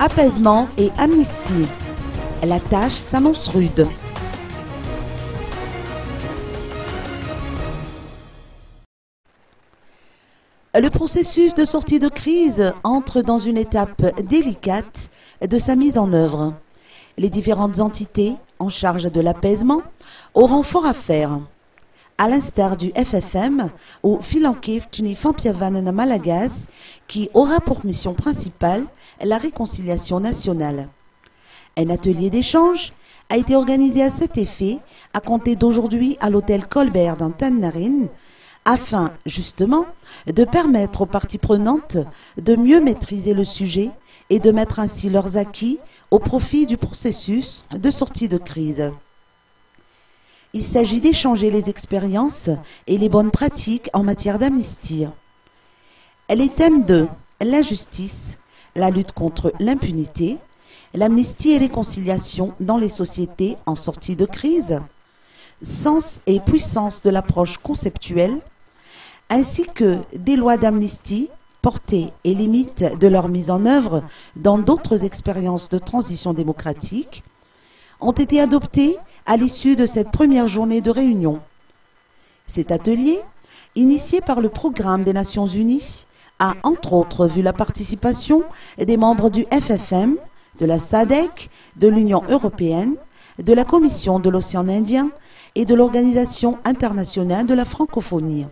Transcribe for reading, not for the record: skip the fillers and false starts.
Apaisement et amnistie. La tâche s'annonce rude. Le processus de sortie de crise entre dans une étape délicate de sa mise en œuvre. Les différentes entités en charge de l'apaisement auront fort à faire. À l'instar du FFM ou Philankif Tchini-Fampiavan Malagas, qui aura pour mission principale la réconciliation nationale. Un atelier d'échange a été organisé à cet effet à compter d'aujourd'hui à l'hôtel Colbert dans Tannarin, afin justement de permettre aux parties prenantes de mieux maîtriser le sujet et de mettre ainsi leurs acquis au profit du processus de sortie de crise. Il s'agit d'échanger les expériences et les bonnes pratiques en matière d'amnistie. Les thèmes de l'injustice, la lutte contre l'impunité, l'amnistie et réconciliation dans les sociétés en sortie de crise, sens et puissance de l'approche conceptuelle, ainsi que des lois d'amnistie, portées et limites de leur mise en œuvre dans d'autres expériences de transition démocratique, ont été adoptés à l'issue de cette première journée de réunion. Cet atelier, initié par le Programme des Nations Unies, a entre autres vu la participation des membres du FFM, de la SADC, de l'Union européenne, de la Commission de l'Océan Indien et de l'Organisation internationale de la francophonie.